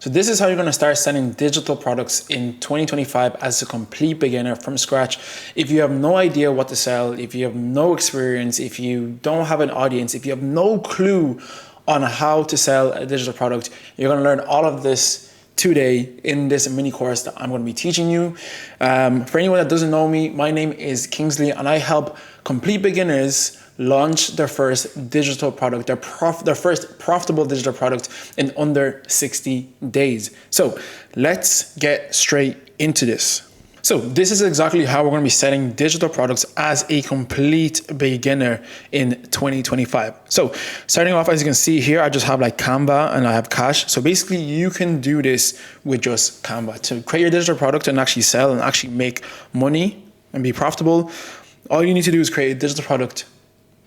So this is how you're going to start selling digital products in 2025 as a complete beginner from scratch. If you have no idea what to sell, if you have no experience, if you don't have an audience, if you have no clue on how to sell a digital product, you're going to learn all of this today in this mini course that I'm going to be teaching you. For anyone that doesn't know me, my name is Kingsley and I help complete beginners launch their first digital product, their first profitable digital product in under 60 days. So let's get straight into this. So this is exactly how we're going to be selling digital products as a complete beginner in 2025. So starting off, as you can see here, I just have like Canva and I have Cash. So basically you can do this with just Canva to create your digital product and actually sell and actually make money and be profitable. All you need to do is create a digital product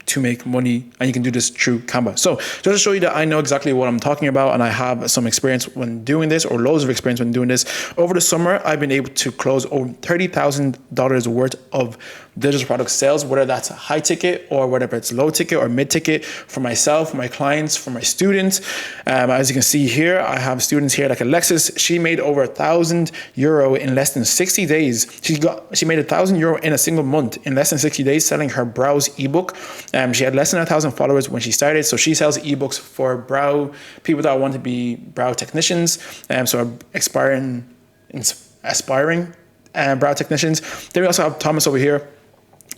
to make money, and you can do this through Canva. So just to show you that I know exactly what I'm talking about and I have some experience when doing this, or loads of experience when doing this. Over the summer, I've been able to close over $30,000 worth of digital product sales, whether that's a high ticket or whether it's low ticket or mid ticket, for myself, for my clients, for my students. As you can see here, I have students here like Alexis. She made over €1,000 in less than 60 days. She made €1,000 in a single month in less than 60 days selling her Browse ebook. She had less than 1,000 followers when she started. So she sells ebooks for people that want to be brow technicians. So aspiring brow technicians. Then we also have Thomas over here.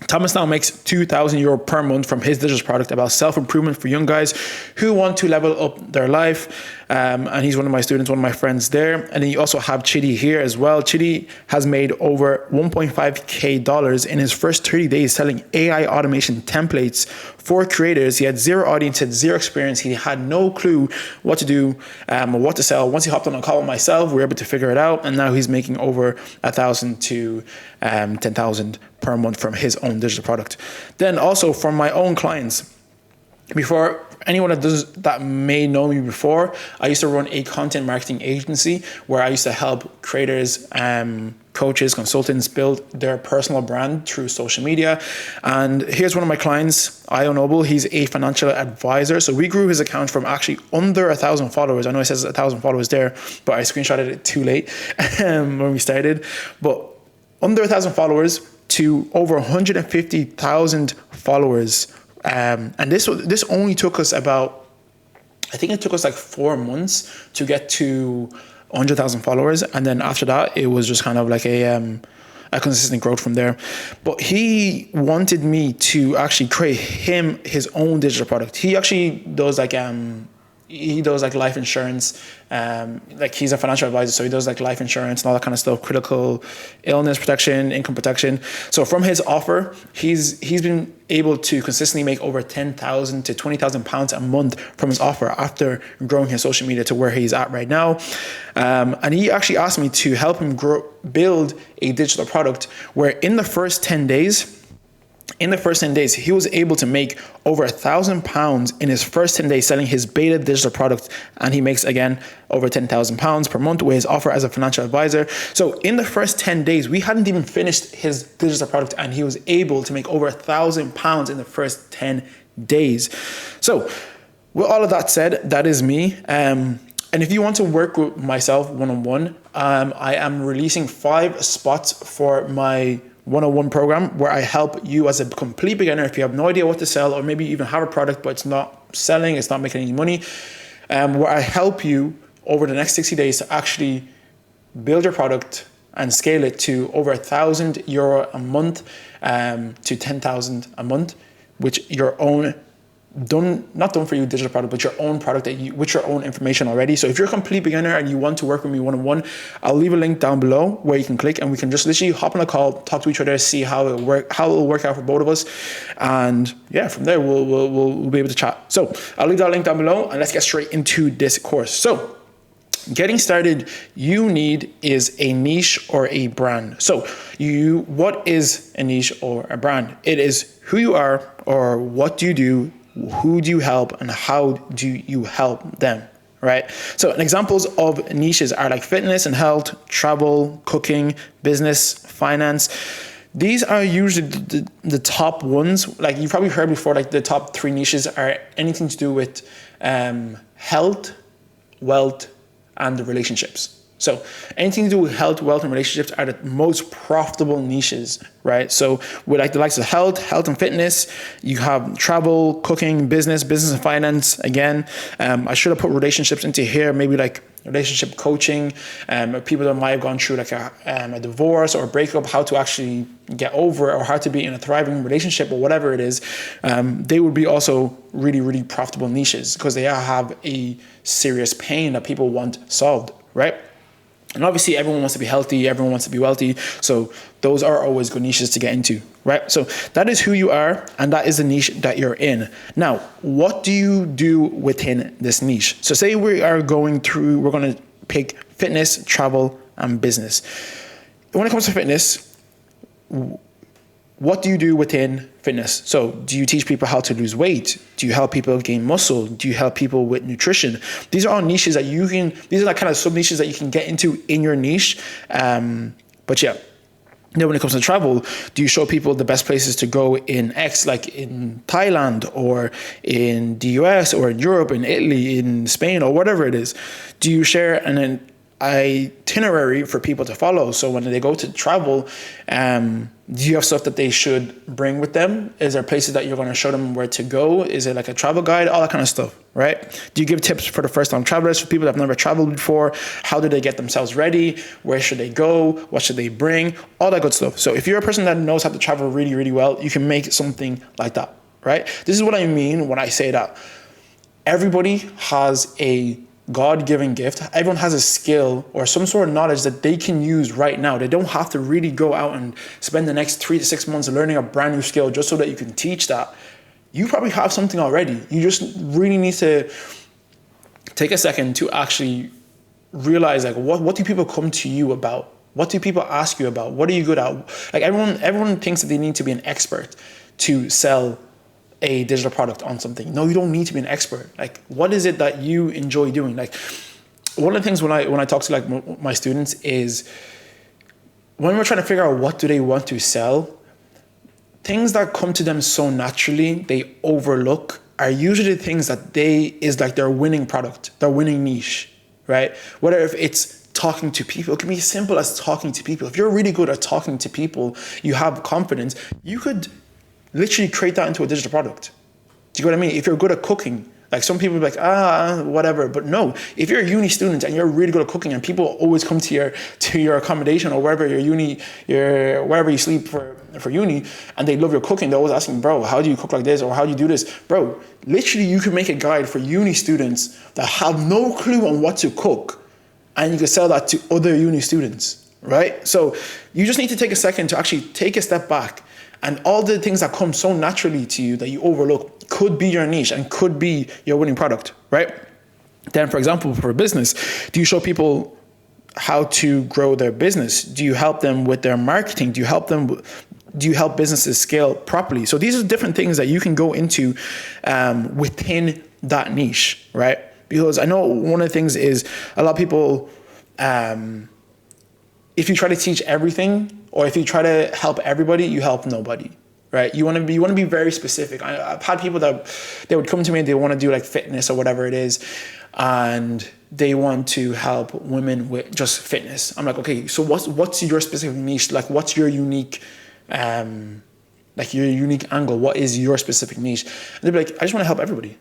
Thomas now makes €2,000 per month from his digital product about self-improvement for young guys who want to level up their life. And he's one of my students, one of my friends there. And then you also have Chidi here as well. Chidi has made over $1.5K in his first 30 days selling AI automation templates for creators. He had zero audience, had zero experience. He had no clue what to do or what to sell. Once he hopped on a call with myself, we were able to figure it out. And now he's making over 1,000 to 10,000 per month from his own digital product. Then also from my own clients, before anyone that may know me before, I used to run a content marketing agency where I used to help creators, coaches, consultants build their personal brand through social media. And here's one of my clients, Io Noble. He's a financial advisor. So we grew his account from actually under 1,000 followers. I know it says 1,000 followers there, but I screenshotted it too late when we started. But under 1,000 followers to over 150,000 followers. And this only took us about, I think it took us like 4 months to get to 100,000 followers. And then after that, it was just kind of like a consistent growth from there. But he wanted me to actually create his own digital product. He actually does like life insurance. Like he's a financial advisor, so he does like life insurance and all that kind of stuff, critical illness protection, income protection. So from his offer, he's been able to consistently make over 10,000 to 20,000 pounds a month from his offer after growing his social media to where he's at right now. And he actually asked me to help him build a digital product where in the first 10 days, he was able to make over £1,000 in his first 10 days selling his beta digital product. And he makes, again, over £10,000 per month with his offer as a financial advisor. So in the first 10 days, we hadn't even finished his digital product and he was able to make over £1,000 in the first 10 days. So with all of that said, that is me. And if you want to work with myself one-on-one, I am releasing 5 spots for my one-on-one program where I help you as a complete beginner. If you have no idea what to sell, or maybe you even have a product but it's not selling, it's not making any money, where I help you over the next 60 days to actually build your product and scale it to over €1,000 a month to 10,000 a month, which your own not done for you digital product, but your own product with your own information already. So if you're a complete beginner and you want to work with me one-on-one, I'll leave a link down below where you can click and we can just literally hop on a call, talk to each other, see how it'll work out for both of us. And yeah, from there we'll be able to chat. So I'll leave that link down below and let's get straight into this course. So getting started, you need is a niche or a brand. So what is a niche or a brand? It is who you are or what do you do, who do you help, and how do you help them, right? So examples of niches are like fitness and health, travel, cooking, business, finance. These are usually the top ones. Like you've probably heard before, like the top 3 niches are anything to do with health, wealth, and the relationships. So anything to do with health, wealth, and relationships are the most profitable niches, right? So with like the likes of health and fitness, you have travel, cooking, business and finance. Again, I should have put relationships into here, maybe like relationship coaching, people that might have gone through like a divorce or a breakup, how to actually get over it or how to be in a thriving relationship or whatever it is. They would be also really, really profitable niches because they have a serious pain that people want solved, right? And obviously everyone wants to be healthy, everyone wants to be wealthy. So those are always good niches to get into, right? So that is who you are and that is the niche that you're in. Now, what do you do within this niche? So say we're going to pick fitness, travel, and business. When it comes to fitness, what do you do within fitness? So do you teach people how to lose weight? Do you help people gain muscle? Do you help people with nutrition? These are all niches that these are like kind of sub niches that you can get into in your niche. But yeah, now when it comes to travel, do you show people the best places to go in X, like in Thailand or in the US or in Europe, in Italy, in Spain or whatever it is? Do you share an itinerary for people to follow? So when they go to travel, do you have stuff that they should bring with them? Is there places that you're going to show them where to go? Is it like a travel guide? All that kind of stuff, right? Do you give tips for the first time travelers, for people that have never traveled before? How do they get themselves ready? Where should they go? What should they bring? All that good stuff. So if you're a person that knows how to travel really, really well, you can make something like that, right? This is what I mean when I say that everybody has a God-given gift. Everyone has a skill or some sort of knowledge that they can use right now. They don't have to really go out and spend the next 3 to 6 months learning a brand new skill just so that you can teach that. You probably have something already. You just really need to take a second to actually realize, like, what do people come to you about? What do people ask you about? What are you good at? Like everyone thinks that they need to be an expert to sell a digital product on something. No, you don't need to be an expert. Like, what is it that you enjoy doing? Like, one of the things when I talk to like my students is when we're trying to figure out what do they want to sell, things that come to them so naturally, they overlook are usually the things that is like their winning product, their winning niche, right? Whether if it's talking to people, it can be as simple as talking to people. If you're really good at talking to people, you have confidence, you could literally create that into a digital product. Do you know what I mean? If you're good at cooking, like some people are like, whatever. But no, if you're a uni student and you're really good at cooking and people always come to your accommodation or wherever wherever you sleep for uni, and they love your cooking, they're always asking, bro, how do you cook like this? Or how do you do this? Bro, literally you can make a guide for uni students that have no clue on what to cook, and you can sell that to other uni students, right? So you just need to take a second to actually take a step back. And all the things that come so naturally to you that you overlook could be your niche and could be your winning product, right? Then, for example, for a business, do you show people how to grow their business? Do you help them with their marketing? Do you help businesses scale properly? So these are different things that you can go into within that niche, right? Because I know one of the things is a lot of people, if you try to teach everything, or if you try to help everybody, you help nobody, right? You want to be very specific. I've had people that they would come to me and they want to do like fitness or whatever it is, and they want to help women with just fitness. I'm like, okay, so what's your specific niche? Like, what's your unique, your unique angle? What is your specific niche? And they'd be like, I just want to help everybody,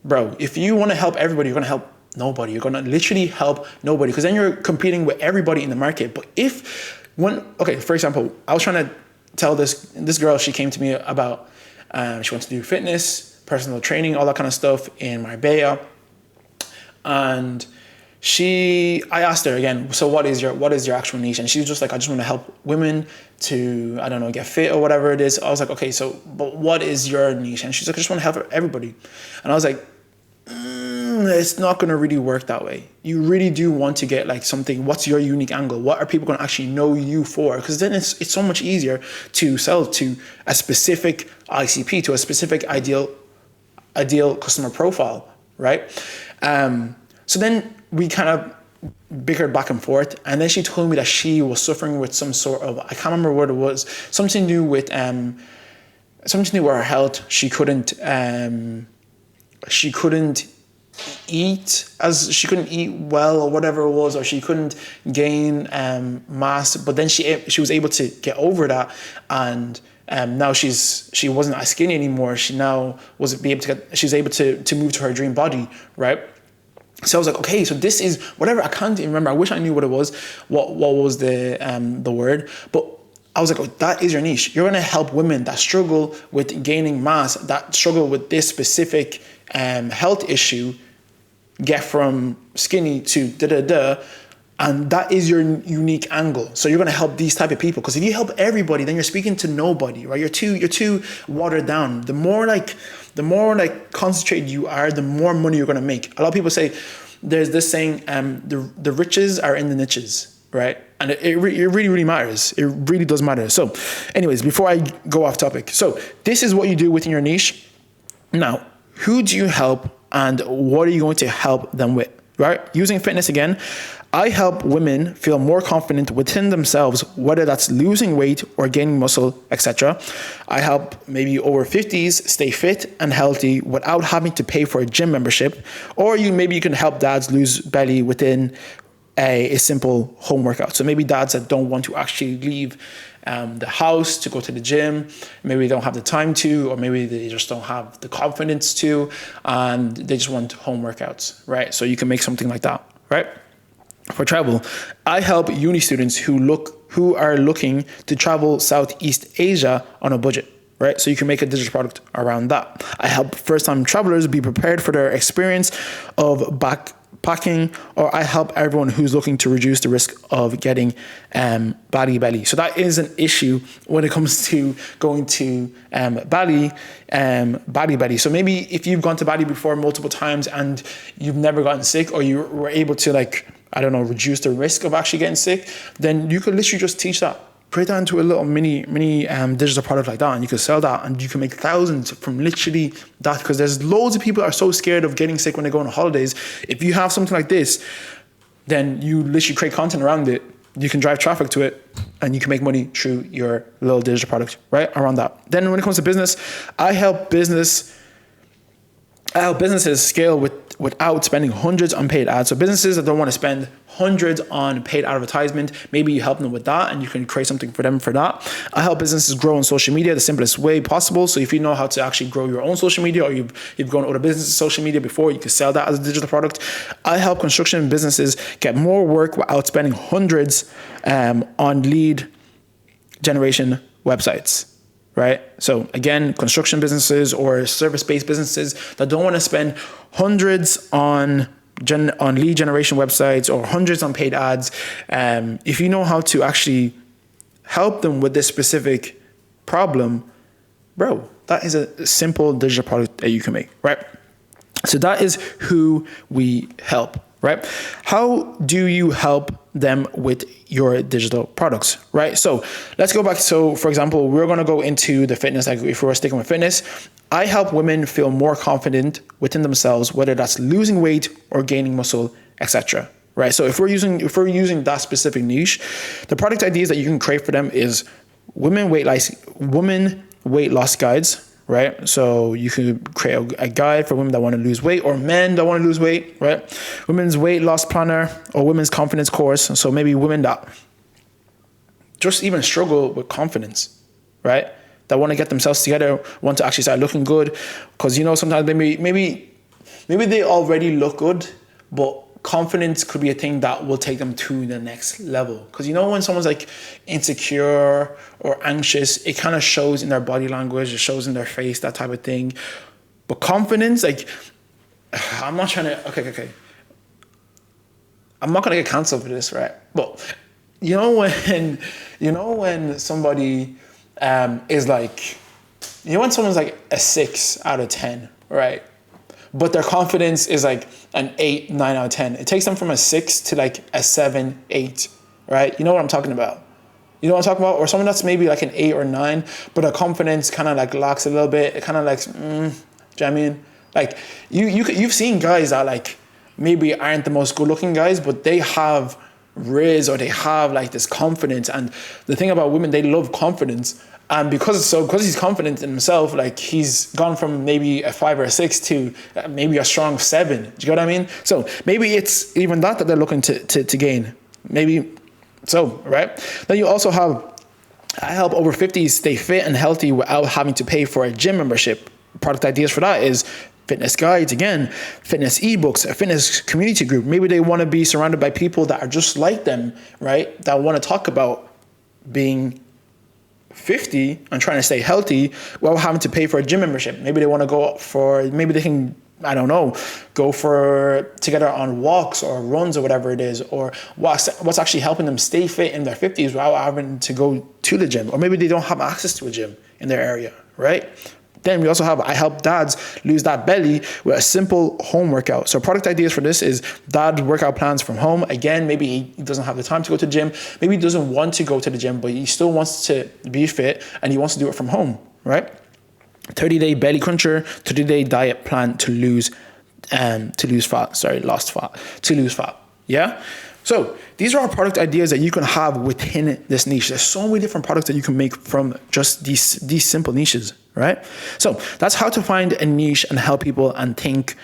bro. If you want to help everybody, you're gonna help nobody. You're gonna literally help nobody, because then you're competing with everybody in the market. But for example, I was trying to tell this girl, she came to me about, she wants to do fitness, personal training, all that kind of stuff in Marbella. And I asked her again, so what is your actual niche? And she was just like, I just want to help women to, I don't know, get fit or whatever it is. I was like, okay, so, but what is your niche? And she's like, I just want to help everybody. And I was like, it's not going to really work that way. You really do want to get like something. What's your unique angle? What are people going to actually know you for? Because then it's so much easier to sell to a specific ICP, to a specific ideal customer profile, right? So then we kind of bickered back and forth, and then she told me that she was suffering with some sort of, I can't remember what it was, something to do with her health. She couldn't eat as she couldn't eat well or whatever it was, or she couldn't gain mass, but then she was able to get over that, and now she wasn't as skinny anymore. She now she's able to move to her dream body, right? So I was like, okay, so this is whatever. I can't even remember. I wish I knew what it was. What was the word? But I was like, oh, that is your niche. You're gonna help women that struggle with gaining mass, that struggle with this specific health issue, get from skinny to da-da-da, and that is your unique angle. So you're gonna help these type of people, because if you help everybody, then you're speaking to nobody, right? You're too watered down. The more concentrated you are, the more money you're gonna make. A lot of people say, there's this saying, the riches are in the niches, right? And it really matters. It really does matter. So anyways, before I go off topic, so this is what you do within your niche. Now, who do you help and what are you going to help them with, right? Using fitness again, I help women feel more confident within themselves, whether that's losing weight or gaining muscle, etc. I help maybe over 50s stay fit and healthy without having to pay for a gym membership, or maybe you can help dads lose belly within a simple home workout. So maybe dads that don't want to actually leave the house to go to the gym, maybe they don't have the time to, or maybe they just don't have the confidence to, and they just want home workouts, right? So you can make something like that, right? For travel, I help uni students who are looking to travel Southeast Asia on a budget, right? So you can make a digital product around that. I help first-time travelers be prepared for their experience of backpacking, or I help everyone who's looking to reduce the risk of getting belly. So that is an issue when it comes to going to Bali. So maybe if you've gone to Bali before multiple times and you've never gotten sick, or you were able to reduce the risk of actually getting sick, then you could literally just teach that. Put that into a little mini digital product like that, and you can sell that, and you can make thousands from literally that, because there's loads of people are so scared of getting sick when they go on holidays. If you have something like this, then you literally create content around it. You can drive traffic to it, and you can make money through your little digital product, right? Around that. Then when it comes to business, I help businesses scale without spending hundreds on paid ads. So businesses that don't want to spend hundreds on paid advertisement, maybe you help them with that, and you can create something for them for that. I help businesses grow on social media the simplest way possible. So if you know how to actually grow your own social media, or you've grown other businesses' social media before, you can sell that as a digital product. I help construction businesses get more work without spending hundreds on lead generation websites. Right? So again, construction businesses or service-based businesses that don't want to spend hundreds on lead generation websites or hundreds on paid ads. If you know how to actually help them with this specific problem, bro, that is a simple digital product that you can make, right? So that is who we help, right? How do you help them with your digital products, right? So let's go back. So for example, we're going to go into the fitness. Like if we're sticking with fitness, I help women feel more confident within themselves, whether that's losing weight or gaining muscle, etc. Right? So if we're using that specific niche, the product ideas that you can create for them is women weight loss guides. Right? So you could create a guide for women that want to lose weight, or men that want to lose weight, right? Women's weight loss planner, or women's confidence course. So maybe women that just even struggle with confidence, right? That want to get themselves together, want to actually start looking good. Because, sometimes maybe they already look good, but confidence could be a thing that will take them to the next level. Because when someone's like insecure or anxious, it kind of shows in their body language, it shows in their face, that type of thing. But confidence, I'm not trying to, okay. I'm not going to get canceled for this, right? But when somebody is like, when someone's like a 6 out of 10, right? But their confidence is like an 8, 9 out of 10. It takes them from a 6 to like a 7, 8, right? You know what I'm talking about? Or someone that's maybe like an 8 or 9, but their confidence kind of like lacks a little bit. It kind of like, do you know what I mean? Like you've seen guys that like maybe aren't the most good looking guys, but they have riz, or they have like this confidence. And the thing about women, they love confidence. And because he's confident in himself, like he's gone from maybe a 5 or a 6 to maybe a strong 7. Do you get what I mean? So maybe it's even that they're looking to gain. Maybe so, right? Then you also have, I help over 50s stay fit and healthy without having to pay for a gym membership. Product ideas for that is fitness guides, again, fitness ebooks, a fitness community group. Maybe they want to be surrounded by people that are just like them, right? That want to talk about being 50 and trying to stay healthy without having to pay for a gym membership. Maybe they want to go for, maybe they can, I don't know, go for together on walks or runs or whatever it is, or what's actually helping them stay fit in their 50s without having to go to the gym. Or maybe they don't have access to a gym in their area, right? Then we also have, I help dads lose that belly with a simple home workout. So product ideas for this is dad workout plans from home. Again, maybe he doesn't have the time to go to the gym. Maybe he doesn't want to go to the gym, but he still wants to be fit and he wants to do it from home, right? 30-day belly cruncher, 30-day diet plan to lose fat. Yeah. So these are our product ideas that you can have within this niche. There's so many different products that you can make from just these simple niches, right? So that's how to find a niche and help people and think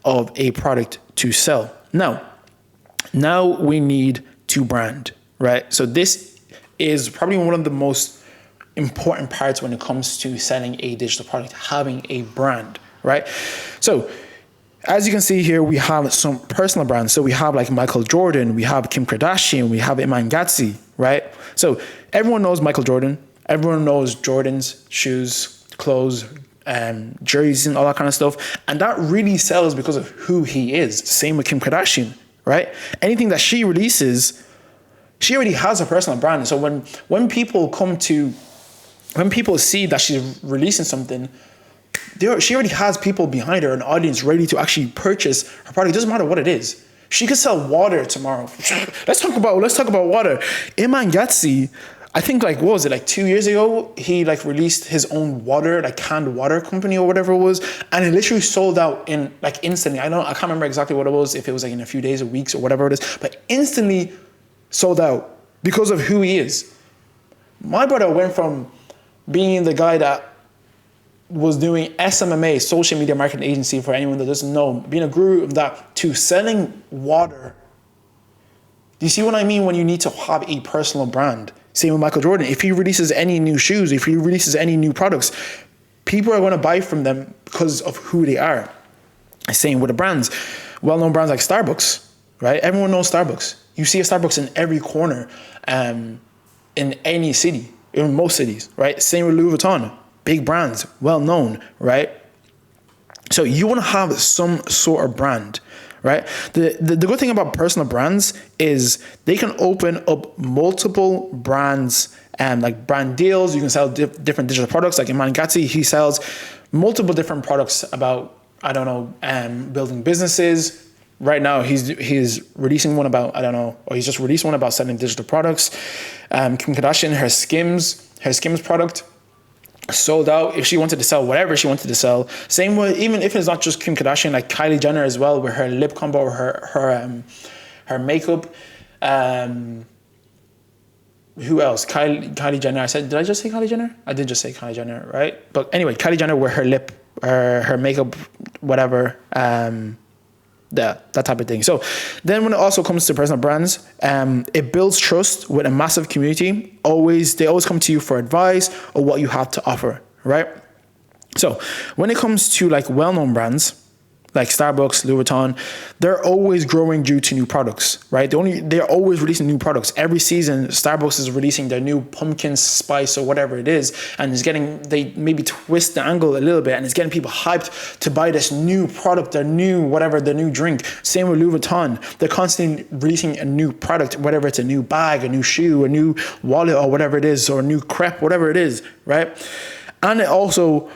of a product to sell. Now we need to brand, right? So this is probably one of the most important parts when it comes to selling a digital product, having a brand, right? So as you can see here, we have some personal brands. So we have like Michael Jordan, we have Kim Kardashian, we have Iman Gadzhi, right? So everyone knows Michael Jordan. Everyone knows Jordan's shoes, clothes, jerseys and all that kind of stuff. And that really sells because of who he is. Same with Kim Kardashian, right? Anything that she releases, she already has a personal brand. So when people see that she's releasing something, she already has people behind her, an audience ready to actually purchase her product. It doesn't matter what it is. She could sell water tomorrow. Let's talk about water. Iman Gadzhi, I think what was it, 2 years ago, he released his own water, canned water company or whatever it was, and it literally sold out in instantly. I can't remember exactly what it was, if it was in a few days or weeks or whatever it is, but instantly sold out because of who he is. My brother went from being the guy that was doing SMMA, social media marketing agency, for anyone that doesn't know, being a guru of that, to selling water. Do you see what I mean when you need to have a personal brand? Same with Michael Jordan. If he releases any new shoes, if he releases any new products, people are going to buy from them because of who they are. Same with the brands. Well-known brands like Starbucks, right? Everyone knows Starbucks. You see a Starbucks in every corner in any city, in most cities, right? Same with Louis Vuitton. Big brands, well known, right? So you want to have some sort of brand, right? The good thing about personal brands is they can open up multiple brands and brand deals. You can sell different digital products. Like Iman Gadzhi, he sells multiple different products about, building businesses. Right now, he's releasing one about, or he's just released one about selling digital products. Kim Kardashian, her Skims product sold out. If she wanted to sell whatever she wanted to sell, same with, even if it's not just Kim Kardashian, like Kylie Jenner as well, with her lip combo or her makeup. Who else? Kylie Jenner. Did I just say Kylie Jenner? I did just say Kylie Jenner, right? But anyway, Kylie Jenner with her lip, her makeup, whatever. That type of thing. So then when it also comes to personal brands, it builds trust with a massive community. They always come to you for advice or what you have to offer, right? So when it comes to well-known brands, like Starbucks, Louis Vuitton, they're always growing due to new products, right? They're always releasing new products. Every season, Starbucks is releasing their new pumpkin spice or whatever it is, and they maybe twist the angle a little bit, and it's getting people hyped to buy this new product, their new drink. Same with Louis Vuitton. They're constantly releasing a new product, whether it's a new bag, a new shoe, a new wallet, or whatever it is, or a new crepe, whatever it is, right? And it also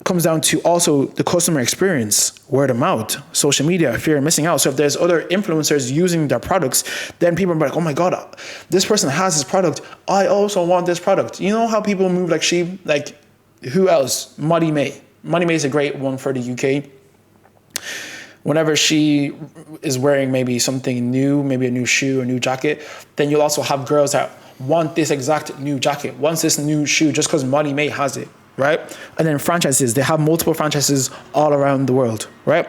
comes down to also the customer experience, word of mouth, social media, fear of missing out. So if there's other influencers using their products, then people are like, oh my God, this person has this product. I also want this product. You know how people move like sheep? Who else? Molly May. Molly May is a great one for the UK. whenever she is wearing maybe something new, maybe a new shoe, a new jacket, then you'll also have girls that want this exact new jacket, wants this new shoe just because Molly May has it, right? And then franchises, they have multiple franchises all around the world, right?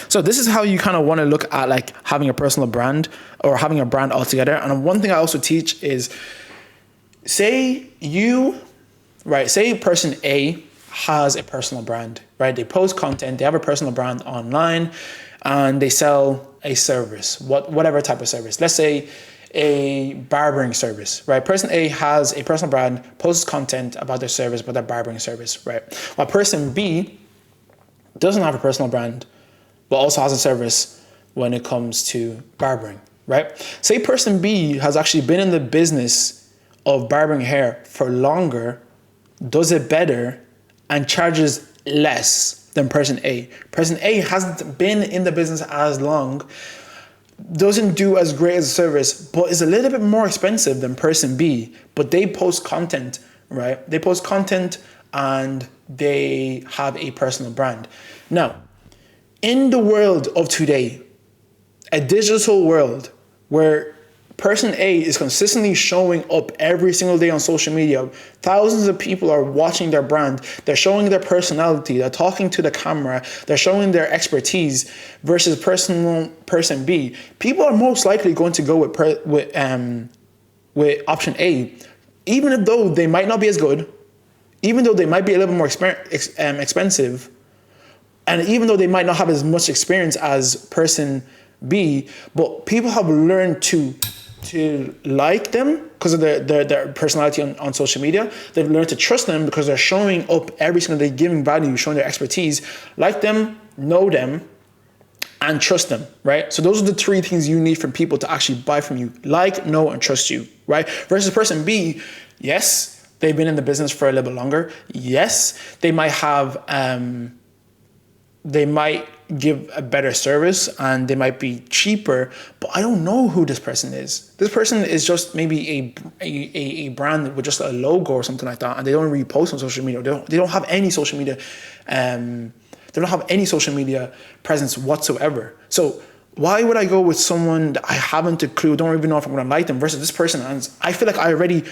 So this is how you kind of want to look at like having a personal brand or having a brand altogether. And one thing I also teach is, say person A has a personal brand, right? They post content, they have a personal brand online, and they sell a service, whatever type of service. Let's say a barbering service, right? Person A has a personal brand, posts content about their service, about their barbering service, right? While person B doesn't have a personal brand, but also has a service when it comes to barbering, right? Say person B has actually been in the business of barbering hair for longer, does it better, and charges less than person A. Person A hasn't been in the business as long, doesn't do as great as a service, but is a little bit more expensive than person B, but they post content, right? They post content and they have a personal brand. Now, in the world of today, a digital world where person A is consistently showing up every single day on social media, thousands of people are watching their brand, they're showing their personality, they're talking to the camera, they're showing their expertise, versus person B, people are most likely going to go with option A, even though they might not be as good, even though they might be a little bit more expensive, and even though they might not have as much experience as person B, but people have learned to like them because of their personality on social media. They've learned to trust them because they're showing up every single day, giving value, showing their expertise. Like them, know them, and trust them, right? So those are the three things you need from people to actually buy from you: like, know, and trust you, right? Versus person B, yes, they've been in the business for a little bit longer. Yes, they might have, they might give a better service and they might be cheaper, but I don't know who this person is. This person is just maybe a brand with just a logo or something like that, and they don't really post on social media. They don't have any social media. They don't have any social media presence whatsoever. So why would I go with someone that I haven't a clue, don't even know if I'm gonna like them, versus this person? And I feel like I already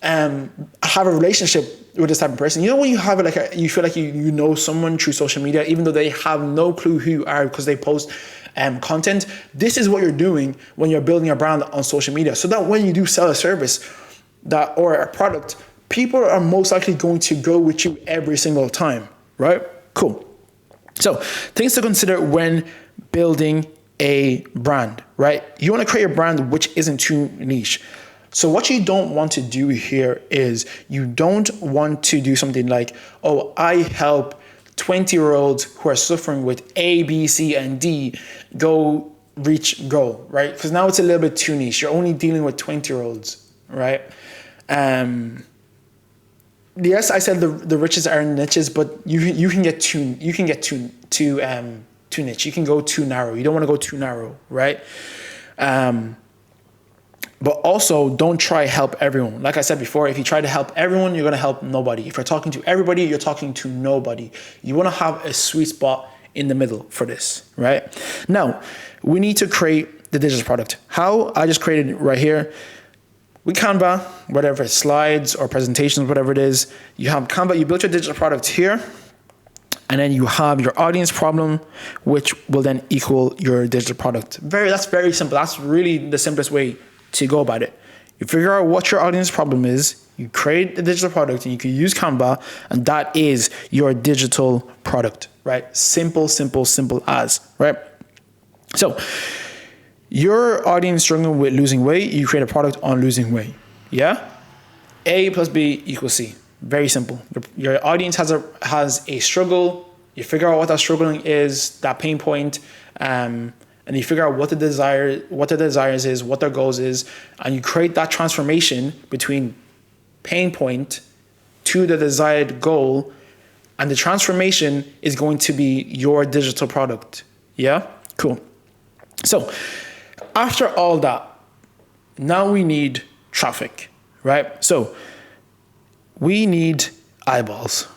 have a relationship with this type of person. You know when you have you feel like you know someone through social media, even though they have no clue who you are because they post content. This is what you're doing when you're building a brand on social media, so that when you do sell a service or a product, people are most likely going to go with you every single time, right? Cool. So things to consider when building a brand, right? You want to create a brand which isn't too niche. So what you don't want to do here is you don't want to do something like, oh, I help 20-year-olds who are suffering with A, B, C, and D go reach goal, right? Because now it's a little bit too niche. You're only dealing with 20-year-olds, right? Yes, I said the riches are in niches, but you can get too niche. You can go too narrow. You don't want to go too narrow, right? But also, don't try help everyone. Like I said before, if you try to help everyone, you're going to help nobody. If you're talking to everybody, you're talking to nobody. You want to have a sweet spot in the middle for this, right? Now, we need to create the digital product. How? I just created it right here. With Canva, whatever, slides or presentations, whatever it is, you have Canva, you built your digital product here, and then you have your audience problem, which will then equal your digital product. That's very simple. That's really the simplest way to go about it. You figure out what your audience problem is, you create a digital product, and you can use Canva, and that is your digital product, right? Simple as, right? So your audience struggling with losing weight, you create a product on losing weight, yeah? A plus B equals C. Very simple. Your audience has a struggle, you figure out what that struggling is, that pain point, and you figure out what the desires is, what their goals is, and you create that transformation between pain point to the desired goal, and the transformation is going to be your digital product. Yeah? Cool. So after all that, now we need traffic, right? So we need eyeballs.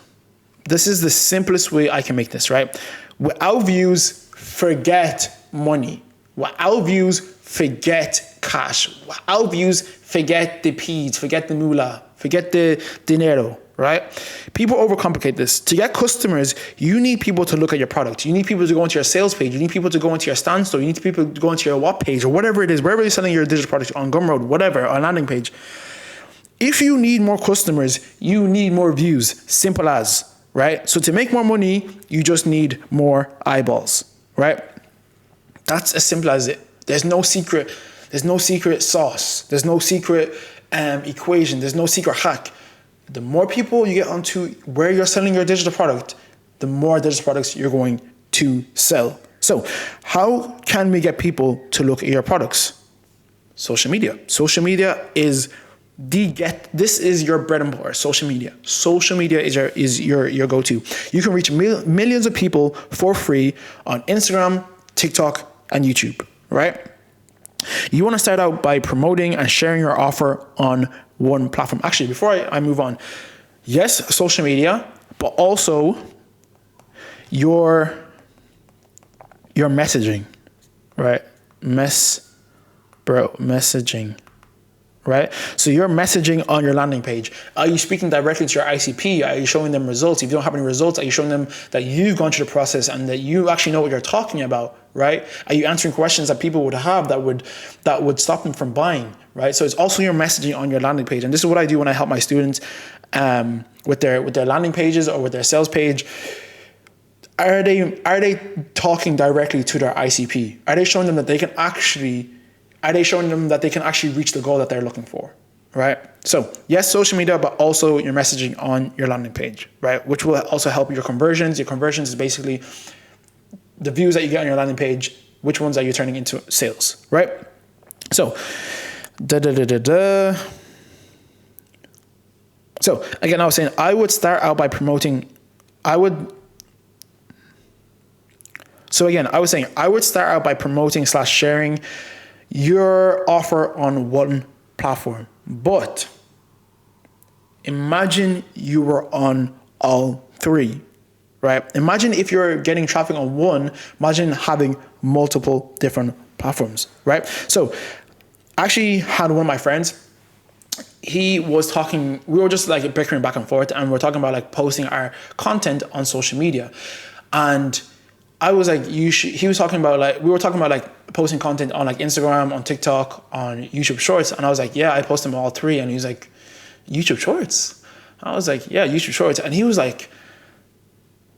This is the simplest way I can make this, right? Without views, forget money. Without views, forget cash. Without views, forget the peas, forget the moolah, forget the dinero, right? People overcomplicate this. To get customers, you need people to look at your product. You need people to go into your sales page. You need people to go into your stand store. You need people to go into your what page or whatever it is, wherever you're selling your digital product, on Gumroad, whatever, on landing page. If you need more customers, you need more views. Simple as, right? So to make more money, you just need more eyeballs, right? That's as simple as it. There's no secret sauce. There's no secret equation. There's no secret hack. The more people you get onto where you're selling your digital product, the more digital products you're going to sell. So how can we get people to look at your products? Social media. Social media is this is your bread and butter. Social media. Social media is your go-to. You can reach millions of people for free on Instagram, TikTok, and YouTube, right? You want to start out by promoting and sharing your offer on one platform. Actually, before I move on, yes, social media, but also your messaging, right? Messaging. Right? So you're messaging on your landing page. Are you speaking directly to your ICP? Are you showing them results? If you don't have any results, are you showing them that you've gone through the process and that you actually know what you're talking about, right? Are you answering questions that people would have that would stop them from buying, right? So it's also your messaging on your landing page. And this is what I do when I help my students with their landing pages or with their sales page. Are they talking directly to their ICP? Are they showing them that they can actually reach the goal that they're looking for, right? So yes, social media, but also your messaging on your landing page, right? Which will also help your conversions. Your conversions is basically the views that you get on your landing page. Which ones are you turning into sales, right? So, So again, I was saying I would start out by promoting. I would start out by promoting / sharing your offer on one platform. But imagine you were on all three, right? Imagine if you're getting traffic on one, imagine having multiple different platforms, right? So I actually had one of my friends, he was talking, we were just like bickering back and forth, and we're talking about like posting our content on social media. And I was like, we were talking about like posting content on like Instagram, on TikTok, on YouTube Shorts. And I was like, yeah, I post them all three. And he was like, YouTube Shorts? I was like, yeah, YouTube Shorts. And he was like,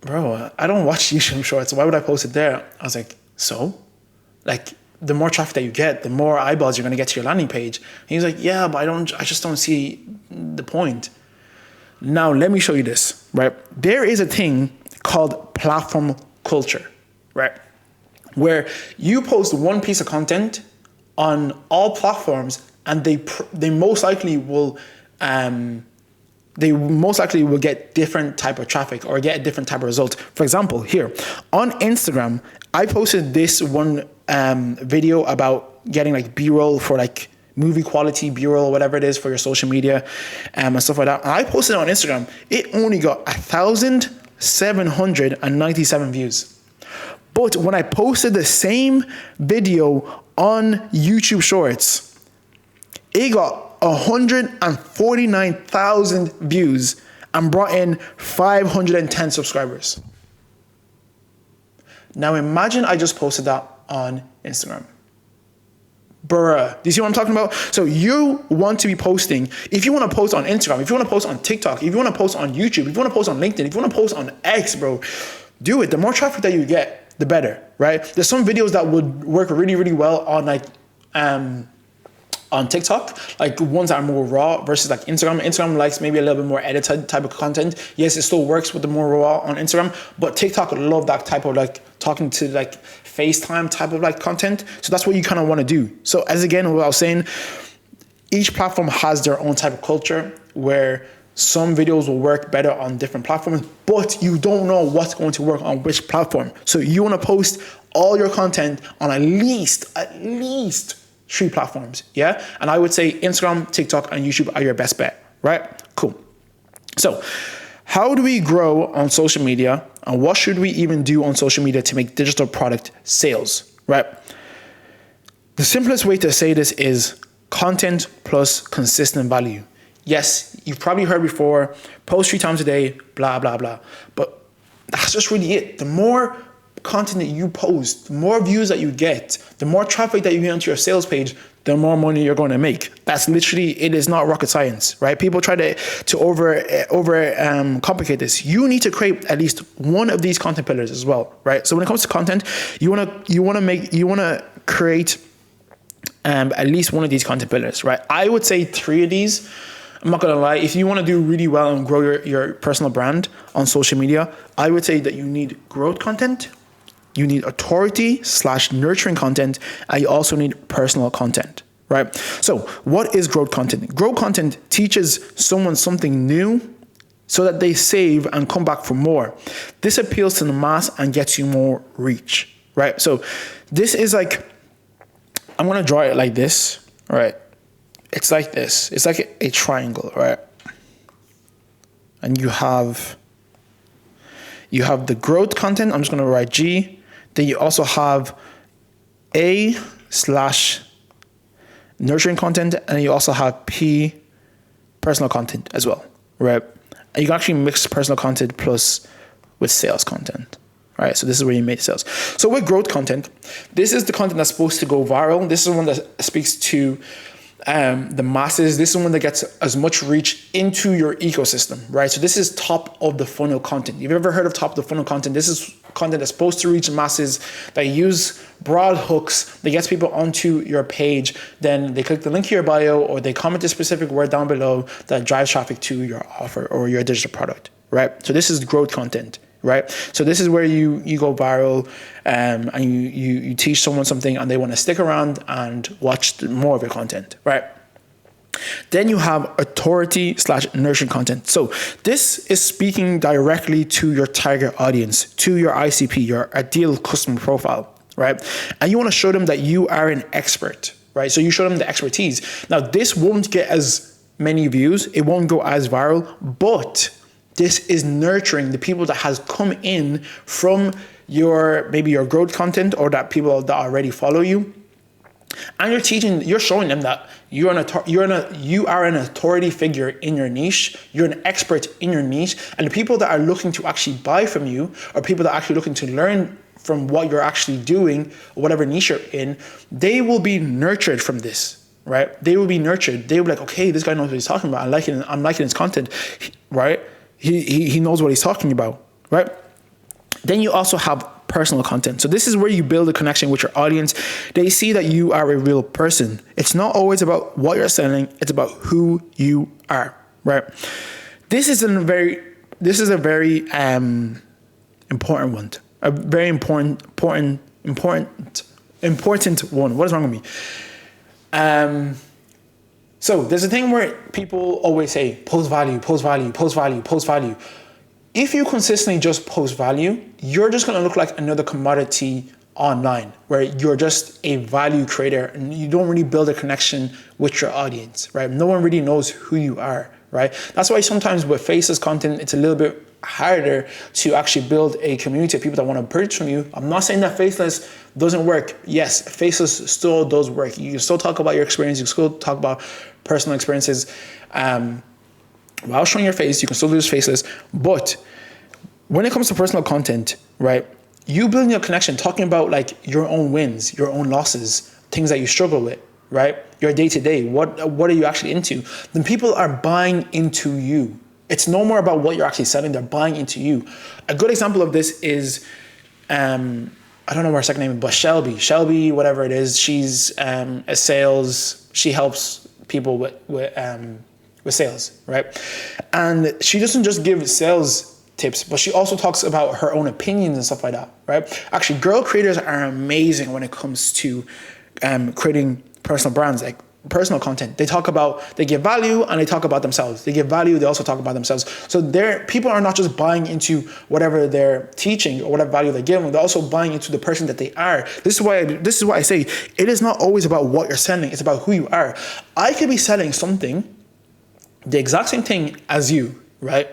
bro, I don't watch YouTube Shorts. Why would I post it there? I was like, so? Like, the more traffic that you get, the more eyeballs you're going to get to your landing page. And he was like, yeah, but I just don't see the point. Now, let me show you this, right? There is a thing called platform culture, right? Where you post one piece of content on all platforms, and they most likely will get different type of traffic or get a different type of result. For example, here on Instagram, I posted this one video about getting like B-roll for like movie quality B-roll, whatever it is for your social media and stuff like that. And I posted it on Instagram. It only got 1,797 views. But when I posted the same video on YouTube Shorts, it got 149,000 views and brought in 510 subscribers. Now imagine I just posted that on Instagram. Bruh, do you see what I'm talking about? So you want to be posting, if you want to post on Instagram, if you want to post on TikTok, if you want to post on YouTube, if you want to post on LinkedIn, if you want to post on X, bro, do it. The more traffic that you get, the better, right? There's some videos that would work really, really well on like on TikTok, like ones that are more raw versus like Instagram. Instagram likes maybe a little bit more edited type of content. Yes, it still works with the more raw on Instagram, but TikTok love that type of like talking to like FaceTime type of like content. So that's what you kind of want to do. So as again, what I was saying, each platform has their own type of culture where some videos will work better on different platforms, but you don't know what's going to work on which platform. So you want to post all your content on at least 3 platforms, yeah? And I would say Instagram, TikTok, and YouTube are your best bet, right? Cool. So How do we grow on social media, and what should we even do on social media to make digital product sales, right? The simplest way to say this is content plus consistent value. Yes, you've probably heard before, post 3 times a day, blah, blah, blah. But that's just really it. The more content that you post, the more views that you get, the more traffic that you get onto your sales page, the more money you're going to make. That's literally, it is not rocket science, right? People try to complicate this. You need to create at least one of these content pillars as well, right? So when it comes to content, you want to create at least one of these content pillars, right? I would say 3 of these. I'm not going to lie. If you want to do really well and grow your personal brand on social media, I would say that you need growth content, you need authority/nurturing content, and you also need personal content, right? So what is growth content? Growth content teaches someone something new so that they save and come back for more. This appeals to the mass and gets you more reach, right? So this is like, I'm going to draw it like this, right? It's like this. It's like a triangle, right? And you have the growth content. I'm just going to write G. Then you also have A/nurturing content, and you also have P, personal content as well, right? And you can actually mix personal content plus with sales content. Right, so this is where you make sales. So with growth content, this is the content that's supposed to go viral. This is the one that speaks to the masses. This is one that gets as much reach into your ecosystem, right? So this is top of the funnel content. You've ever heard of top of the funnel content? This is content that's supposed to reach the masses, that use broad hooks, that gets people onto your page. Then they click the link to your bio, or they comment a specific word down below that drives traffic to your offer or your digital product, right? So this is growth content. Right, so this is where you go viral, and you teach someone something, and they want to stick around and watch more of your content, right? Then you have authority/nurturing content. So this is speaking directly to your target audience, to your ICP, your ideal customer profile, right? And you want to show them that you are an expert, right? So you show them the expertise. Now this won't get as many views, it won't go as viral, but this is nurturing the people that has come in from maybe your growth content, or that people that already follow you. And you're showing them that you are an authority figure in your niche. You're an expert in your niche. And the people that are looking to actually buy from you, or people that are actually looking to learn from what you're actually doing, or whatever niche you're in, they will be nurtured from this, right? They will be nurtured. They will be like, okay, this guy knows what he's talking about. I'm liking his content, right? He knows what he's talking about, right? Then you also have personal content. So this is where you build a connection with your audience. They see that you are a real person. It's not always about what you're selling. It's about who you are, right? This is a very important one. A very important one. What is wrong with me? So there's a thing where people always say, post value, post value, post value, post value. If you consistently just post value, you're just going to look like another commodity online, where you're just a value creator and you don't really build a connection with your audience, right? No one really knows who you are, right? That's why sometimes with faceless content, it's a little bit harder to actually build a community of people that want to purchase from you. I'm not saying that faceless doesn't work. Yes, faceless still does work. You can still talk about your experience. You can still talk about personal experiences. While showing your face, you can still do this faceless. But when it comes to personal content, right, you building a connection, talking about like your own wins, your own losses, things that you struggle with, right? Your day-to-day, what are you actually into? Then people are buying into you. It's no more about what you're actually selling. They're buying into you. A good example of this is, I don't know her second name is, but Shelby, whatever it is. She's a sales. She helps people with sales, right? And she doesn't just give sales tips, but she also talks about her own opinions and stuff like that, right? Actually, girl creators are amazing when it comes to creating personal brands, like personal content. They give value and they talk about themselves. They give value, they also talk about themselves. So people are not just buying into whatever they're teaching or whatever value they're giving, they're also buying into the person that they are. This is why I say it is not always about what you're selling, it's about who you are. I could be selling something, the exact same thing as you, right?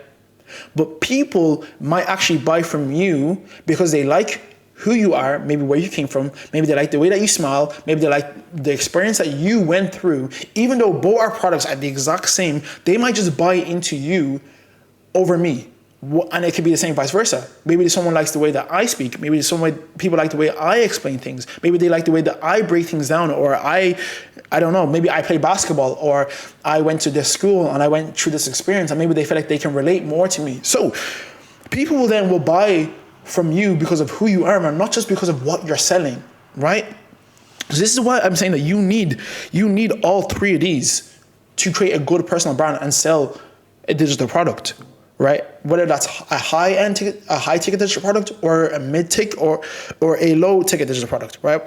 But people might actually buy from you because they like who you are, maybe where you came from, maybe they like the way that you smile, maybe they like the experience that you went through. Even though both our products are the exact same, they might just buy into you over me. And it could be the same vice versa. Maybe someone likes the way that I speak. Maybe people like the way I explain things. Maybe they like the way that I break things down, or I don't know, maybe I play basketball, or I went to this school and I went through this experience, and maybe they feel like they can relate more to me. So people will buy from you because of who you are, and not just because of what you're selling, right? So this is why I'm saying that you need all three of these to create a good personal brand and sell a digital product, right? Whether that's a high ticket digital product, or a mid tick, or a low ticket digital product, right?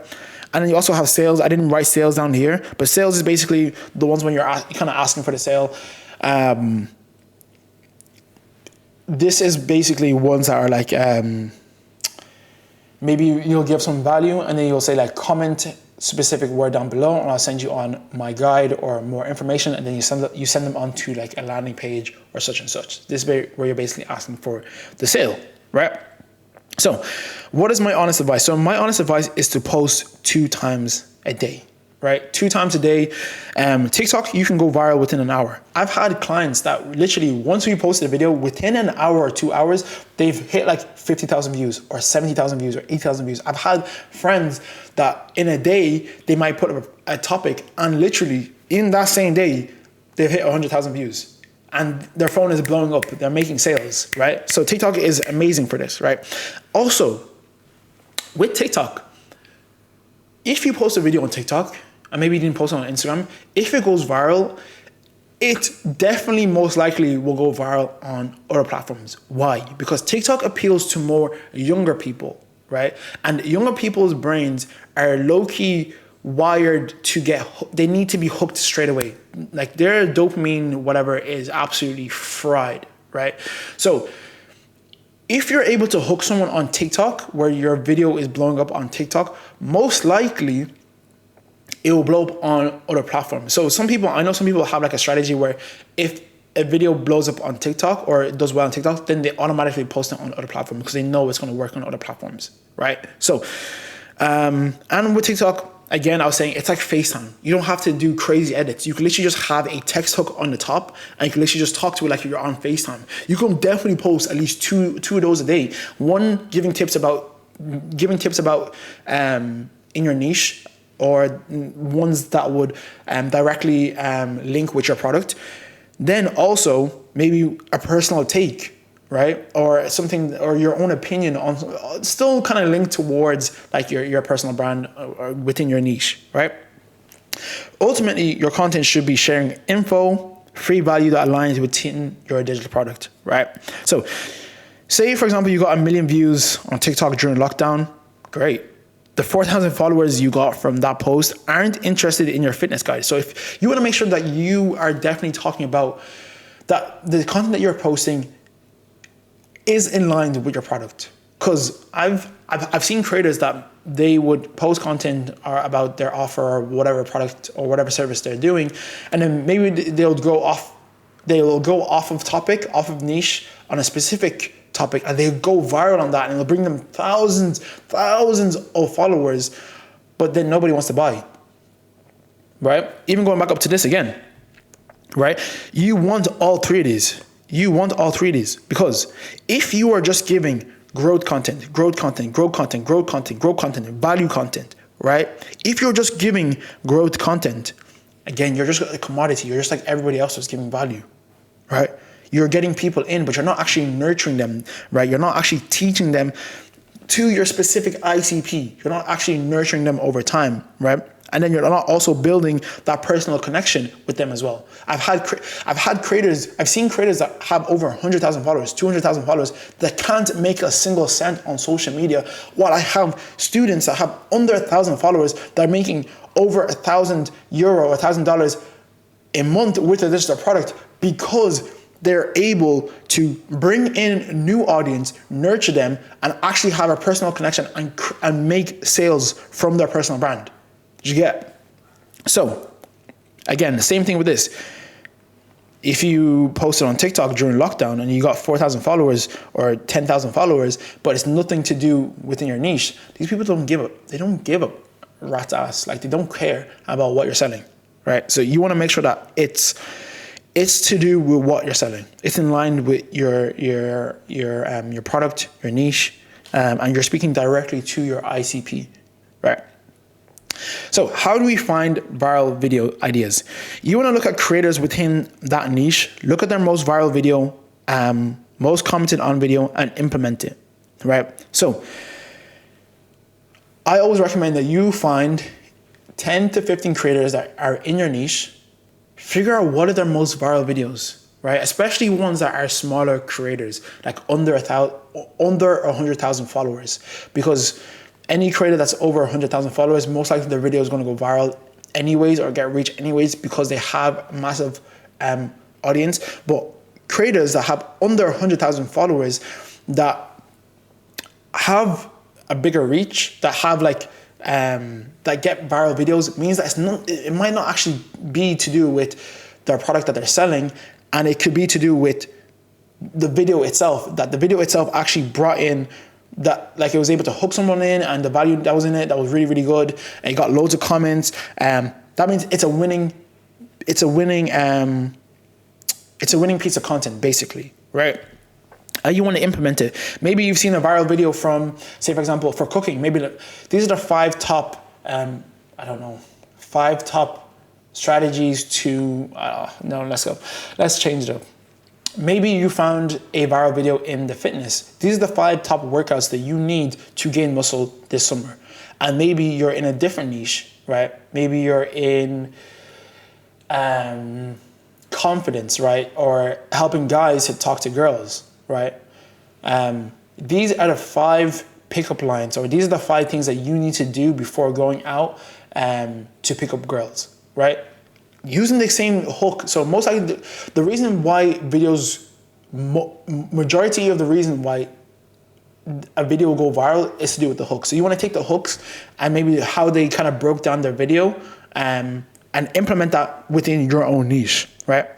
And then you also have sales. I didn't write sales down here, but sales is basically the ones when you're kind of asking for the sale. This is basically ones that are like, maybe you'll give some value, and then you'll say like, comment specific word down below, and I'll send you on my guide or more information, and then you send them onto like a landing page or such and such. This is where you're basically asking for the sale, right? So what is my honest advice? So my honest advice is to post 2 times a day, right? 2 times a day. TikTok, you can go viral within an hour. I've had clients that literally, once we posted a video, within an hour or 2 hours, they've hit like 50,000 views or 70,000 views or 80,000 views. I've had friends that in a day, they might put up a topic, and literally in that same day, they've hit 100,000 views. And their phone is blowing up. They're making sales, right? So TikTok is amazing for this, right? Also, with TikTok, if you post a video on TikTok, and maybe you didn't post it on Instagram, if it goes viral, it definitely most likely will go viral on other platforms. Why? Because TikTok appeals to more younger people, right? And younger people's brains are low-key wired to they need to be hooked straight away. Like their dopamine, whatever, is absolutely fried, right? So if you're able to hook someone on TikTok, where your video is blowing up on TikTok, most likely it will blow up on other platforms. So I know some people have like a strategy where if a video blows up on TikTok or it does well on TikTok, then they automatically post it on other platforms because they know it's going to work on other platforms, right? So, and with TikTok, again, I was saying it's like FaceTime. You don't have to do crazy edits. You can literally just have a text hook on the top, and you can literally just talk to it like you're on FaceTime. You can definitely post at least two of those a day. One, giving tips about in your niche, or ones that would directly link with your product. Then also maybe a personal take, right? Or something, or your own opinion on, still kind of linked towards like your personal brand or within your niche, right? Ultimately, your content should be sharing info, free value that aligns within your digital product, right? So say, for example, you got 1 million views on TikTok during lockdown, great. The 4,000 followers you got from that post aren't interested in your fitness guide. So if you want to make sure that you are definitely talking about that the content that you're posting is in line with your product. Because I've seen creators that they would post content about their offer or whatever product or whatever service they're doing, and then maybe they'll go off of topic, off of niche on a specific topic, and they go viral on that, and it'll bring them thousands of followers, but then nobody wants to buy, right? Even going back up to this again, right? You want all 3 of these. You want all 3 of these, because if you are just giving growth content, value content, right? If you're just giving growth content, again, you're just a commodity. You're just like everybody else who's giving value, right? You're getting people in, but you're not actually nurturing them, right? You're not actually teaching them to your specific ICP. You're not actually nurturing them over time, right? And then you're not also building that personal connection with them as well. I've seen creators that have over 100,000 followers, 200,000 followers that can't make a single cent on social media, while I have students that have under 1,000 followers that are making over €1,000 or $1,000 a month with a digital product, because they're able to bring in a new audience, nurture them, and actually have a personal connection and make sales from their personal brand. Did you get? So, again, the same thing with this. if you posted on TikTok during lockdown and you got 4,000 followers or 10,000 followers, but it's nothing to do within your niche, these people don't give up. They don't give a rat's ass. Like, they don't care about what you're selling, right? So you want to make sure that it's to do with what you're selling. It's in line with your product, your niche, and you're speaking directly to your ICP, right? So how do we find viral video ideas? You want to look at creators within that niche, look at their most viral video, most commented on video, and implement it, right? So I always recommend that you find 10 to 15 creators that are in your niche, figure out what are their most viral videos, right? Especially ones that are smaller creators, like under 100,000 followers, because any creator that's over 100,000 followers, most likely their video is going to go viral anyways or get reach anyways because they have a massive audience. But creators that have under 100,000 followers that have a bigger reach, that have that get viral videos, means that it might not actually be to do with their product that they're selling, and it could be to do with the video itself, that the video itself actually brought in that, like, it was able to hook someone in, and the value that was in it, that was really, really good, and you got loads of comments. That means it's a winning piece of content, basically, right? You want to implement it. Maybe you've seen a viral video from, say, for example, for cooking. Maybe these are the 5 top, 5 top strategies to, no, let's go. Let's change it up. Maybe you found a viral video in the fitness. These are the 5 top workouts that you need to gain muscle this summer. And maybe you're in a different niche, right? Maybe you're in confidence, right? Or helping guys to talk to girls, right? These are the 5 pickup lines, or these are the 5 things that you need to do before going out to pick up girls, right? Using the same hook. So most likely the reason why videos, majority of the reason why a video will go viral is to do with the hooks. So you want to take the hooks and maybe how they kind of broke down their video and implement that within your own niche, right?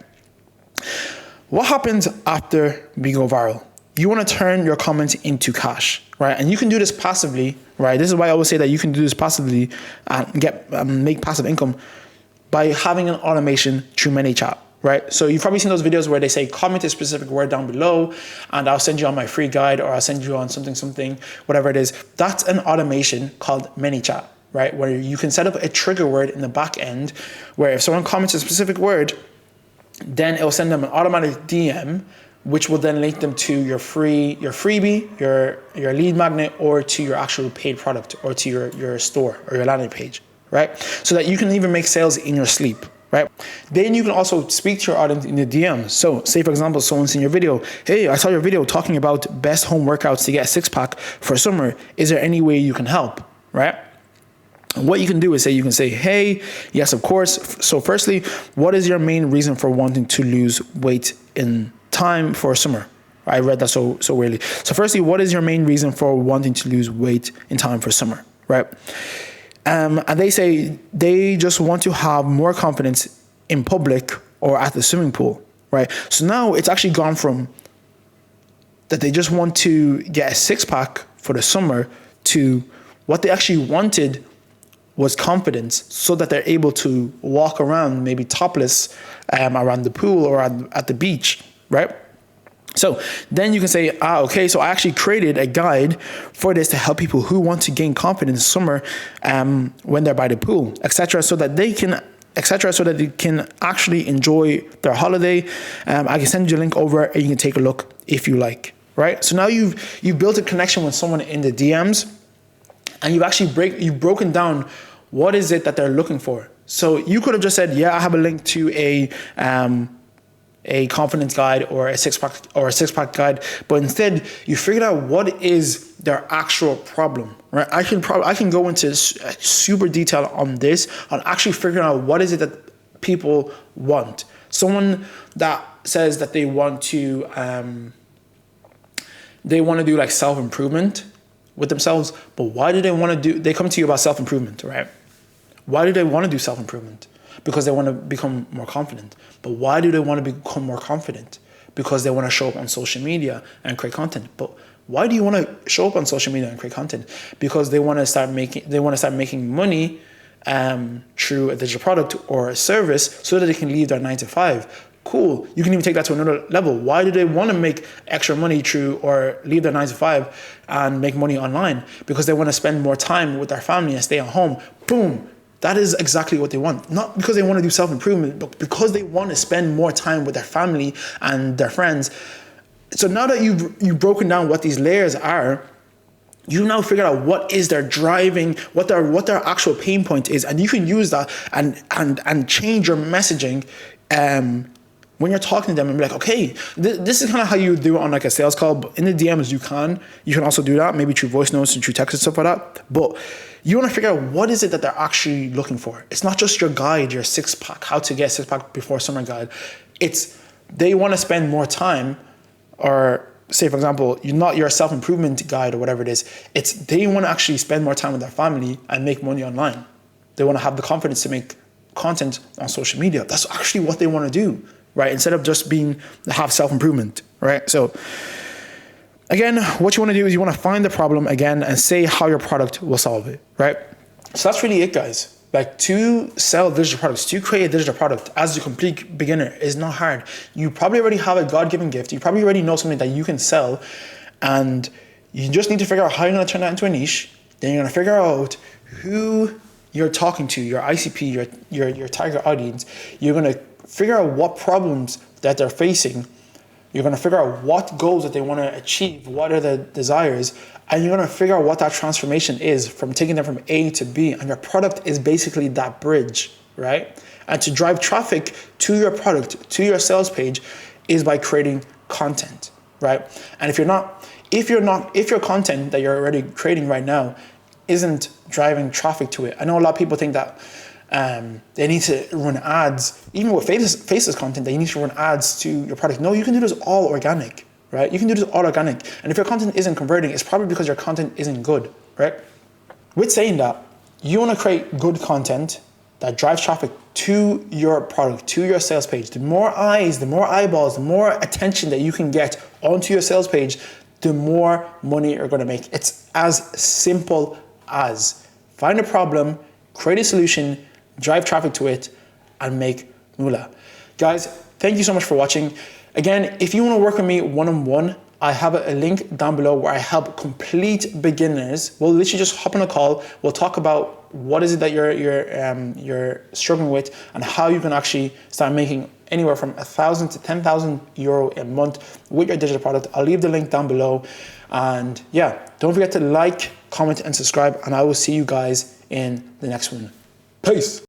What happens after we go viral? You want to turn your comments into cash, right? And you can do this passively, right? This is why I always say that you can do this passively and make passive income by having an automation through ManyChat, right? So you've probably seen those videos where they say, comment a specific word down below and I'll send you on my free guide, or I'll send you on something, whatever it is. That's an automation called ManyChat, right? Where you can set up a trigger word in the back end where if someone comments a specific word, then it will send them an automatic DM, which will then link them to your freebie, your lead magnet, or to your actual paid product, or to your store or your landing page, right? So that you can even make sales in your sleep, right? Then you can also speak to your audience in the DMs. So say, for example, someone's in your video, hey, I saw your video talking about best home workouts to get a 6-pack for summer. Is there any way you can help, right? What you can do is you can say, hey, yes, of course. So firstly, what is your main reason for wanting to lose weight in time for summer? I read that so weirdly. So firstly, what is your main reason for wanting to lose weight in time for summer, right? And they say they just want to have more confidence in public or at the swimming pool, right? So now it's actually gone from that they just want to get a 6-pack for the summer to what they actually wanted was confidence, so that they're able to walk around maybe topless around the pool or at the beach, right? So then you can say, okay, so I actually created a guide for this to help people who want to gain confidence in summer when they're by the pool, etc., so that they can actually enjoy their holiday. I can send you a link over and you can take a look if you like, right? So now you've built a connection with someone in the DMs, and you've broken down what is it that they're looking for. So you could have just said, yeah, I have a link to a confidence guide or a 6-pack guide, but instead you figured out what is their actual problem, right? I can go into super detail on this, on actually figuring out what is it that people want. Someone that says that they want to do like self-improvement with themselves, but why do they want to do? They come to you about self-improvement, right? Why do they want to do self-improvement? because they want to become more confident. But why do they want to become more confident? Because they want to show up on social media and create content. But why do you want to show up on social media and create content? Because they want to start making money through a digital product or a service so that they can leave their 9 to 5. Cool. You can even take that to another level. Why do they want to make extra money through or leave their 9 to 5 and make money online? Because they want to spend more time with their family and stay at home. Boom. That is exactly what they want. Not because they want to do self-improvement, but because they want to spend more time with their family and their friends. So now that you've broken down what these layers are, you now figure out what is their driving, what their actual pain point is, and you can use that and change your messaging when you're talking to them and be like, okay, this is kind of how you do it on like a sales call. But in the DMs, you can also do that, maybe through voice notes and through text and stuff like that. But you want to figure out what is it that they're actually looking for. It's not just your guide, your 6-pack, how to get 6-pack before summer guide. It's they want to spend more time, or say, for example, you're not your self-improvement guide or whatever it is. It's they want to actually spend more time with their family and make money online. They want to have the confidence to make content on social media. That's actually what they want to do, right? Instead of just have self-improvement, right? So again, what you want to do is you want to find the problem again and say how your product will solve it, right? So that's really it, guys. Like, to sell digital products, to create a digital product as a complete beginner is not hard. You probably already have a God-given gift. You probably already know something that you can sell, and you just need to figure out how you're going to turn that into a niche. Then you're going to figure out who you're talking to, your ICP, your target audience. You're going to figure out what problems that they're facing. You're going to figure out what goals that they want to achieve, what are the desires, and you're going to figure out what that transformation is from taking them from A to B. And your product is basically that bridge, right? And to drive traffic to your product, to your sales page, is by creating content, right? And if your content that you're already creating right now isn't driving traffic to it, I know a lot of people think that they need to run ads, even with faceless content, that you need to run ads to your product. No, you can do this all organic, right? You can do this all organic. And if your content isn't converting, it's probably because your content isn't good, right? With saying that, you want to create good content that drives traffic to your product, to your sales page. The more eyes, the more eyeballs, the more attention that you can get onto your sales page, the more money you're going to make. It's as simple as find a problem, create a solution, drive traffic to it, and make moolah. Guys, thank you so much for watching. Again, if you want to work with me one-on-one, I have a link down below where I help complete beginners. We'll literally just hop on a call. We'll talk about what is it that you're struggling with and how you can actually start making anywhere from 1,000 to 10,000 euro a month with your digital product. I'll leave the link down below. And yeah, don't forget to like, comment, and subscribe. And I will see you guys in the next one. Peace.